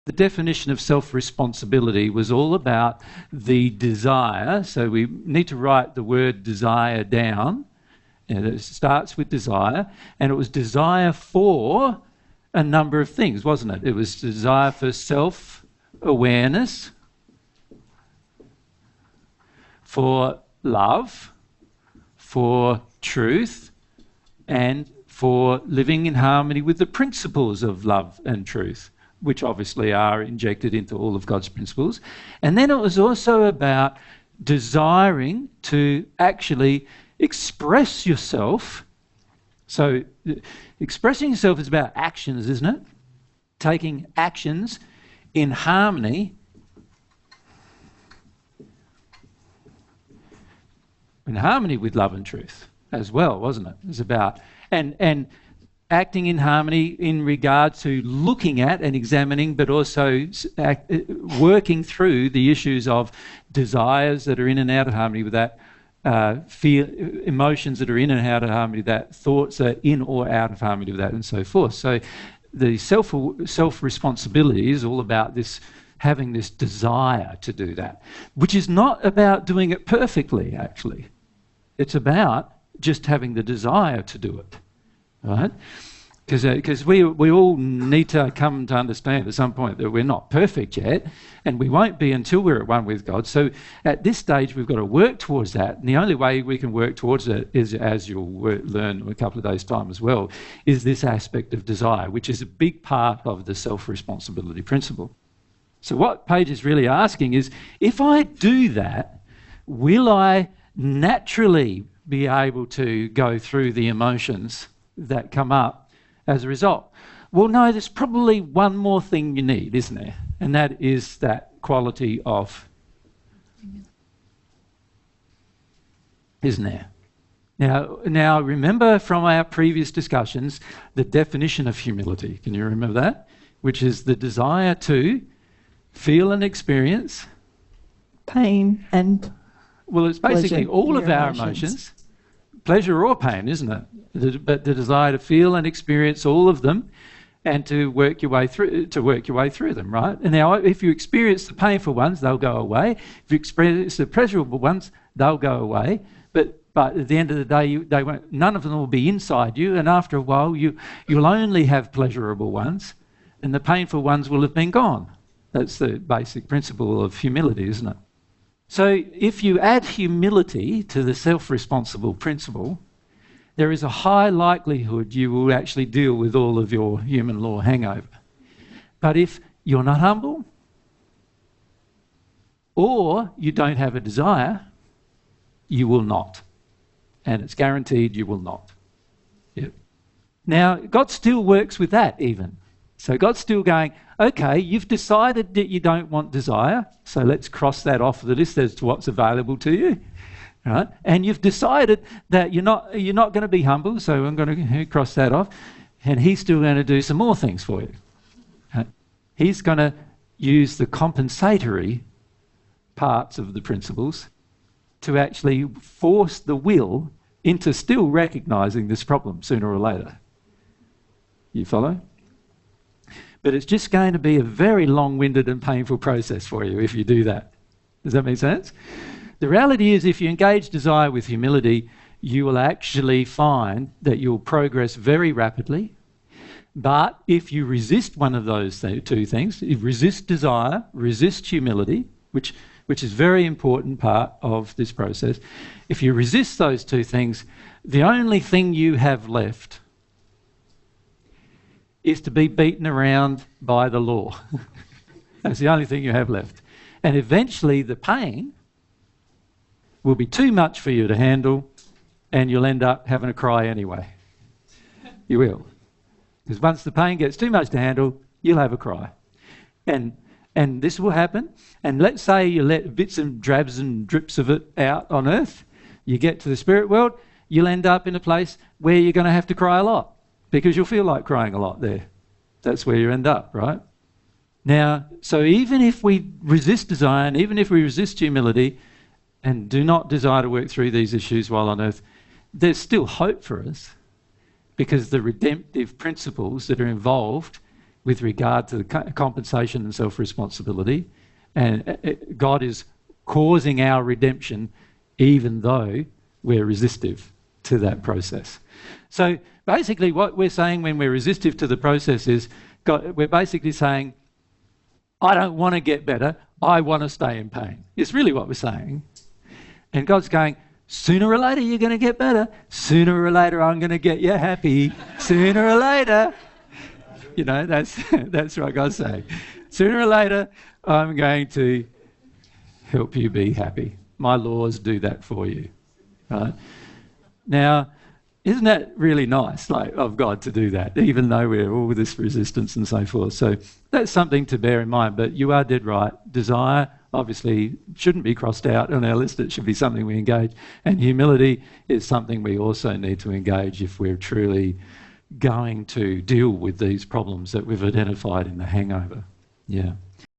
the definition of self-responsibility was all about the desire. So we need to write the word desire down. And it starts with desire, and it was desire for a number of things, wasn't it? It was desire for self-awareness, for love, for truth, and for living in harmony with the principles of love and truth, which obviously are injected into all of God's principles. And then it was also about desiring to actually express yourself. So expressing yourself is about actions, isn't it? Taking actions in harmony with love and truth as well, wasn't it? It was about and acting in harmony in regard to looking at and examining, but also working through the issues of desires that are in and out of harmony with that, emotions that are in and out of harmony with that, thoughts that are in or out of harmony with that, and so forth. So the self-responsibility is all about this, having this desire to do that, which is not about doing it perfectly, actually. It's about just having the desire to do it, right? Because we all need to come to understand at some point that we're not perfect yet, and we won't be until we're at one with God. So at this stage, we've got to work towards that. And the only way we can work towards it is, as you'll learn in a couple of days' time as well, is this aspect of desire, which is a big part of the self-responsibility principle. So what Paige is really asking is, if I do that, will I naturally be able to go through the emotions that come up as a result? Well, no, there's probably one more thing you need, isn't there? And that is that quality of, isn't there? Now, remember from our previous discussions the definition of humility. Can you remember that? Which is the desire to feel and experience pain and well, it's basically pleasure, all of our emotions, pleasure or pain, isn't it? But the desire to feel and experience all of them, and to work your way through them, right? And now, if you experience the painful ones, they'll go away. If you experience the pleasurable ones, they'll go away. But at the end of the day, none of them will be inside you, and after a while, you'll only have pleasurable ones, and the painful ones will have been gone. That's the basic principle of humility, isn't it? So if you add humility to the self-responsible principle, there is a high likelihood you will actually deal with all of your human law hangover. But if you're not humble, or you don't have a desire, you will not. And it's guaranteed you will not. Yep. Now, God still works with that even. So God's still going, okay, you've decided that you don't want desire, so let's cross that off the list as to what's available to you. Right? And you've decided that you're not going to be humble, so I'm going to cross that off. And he's still going to do some more things for you. Right? He's going to use the compensatory parts of the principles to actually force the will into still recognising this problem sooner or later. You follow? But it's just going to be a very long-winded and painful process for you if you do that. Does that make sense? The reality is, if you engage desire with humility, you will actually find that you'll progress very rapidly. But if you resist one of those two things, you resist desire, resist humility, which is a very important part of this process. If you resist those two things, the only thing you have left is to be beaten around by the law. That's the only thing you have left. And eventually the pain will be too much for you to handle, and you'll end up having a cry anyway. You will. Because once the pain gets too much to handle, you'll have a cry. And this will happen. And let's say you let bits and drabs and drips of it out on earth. You get to the spirit world, you'll end up in a place where you're going to have to cry a lot, because you'll feel like crying a lot there. That's where you end up, right? Now, so even if we resist desire, and even if we resist humility, and do not desire to work through these issues while on earth, there's still hope for us, because the redemptive principles that are involved with regard to the compensation and self-responsibility, and God is causing our redemption even though we're resistive to that process. So basically what we're saying when we're resistive to the process is, we're basically saying, I don't want to get better, I want to stay in pain. It's really what we're saying. And God's going, sooner or later you're going to get better. Sooner or later I'm going to get you happy. Sooner or later. You know, that's what God's saying. Sooner or later I'm going to help you be happy. My laws do that for you. Right? Now, isn't that really nice, like, of God to do that, even though we're all with this resistance and so forth? So that's something to bear in mind. But you are dead right. Desire, obviously, shouldn't be crossed out on our list. It should be something we engage. And humility is something we also need to engage if we're truly going to deal with these problems that we've identified in the hangover. Yeah.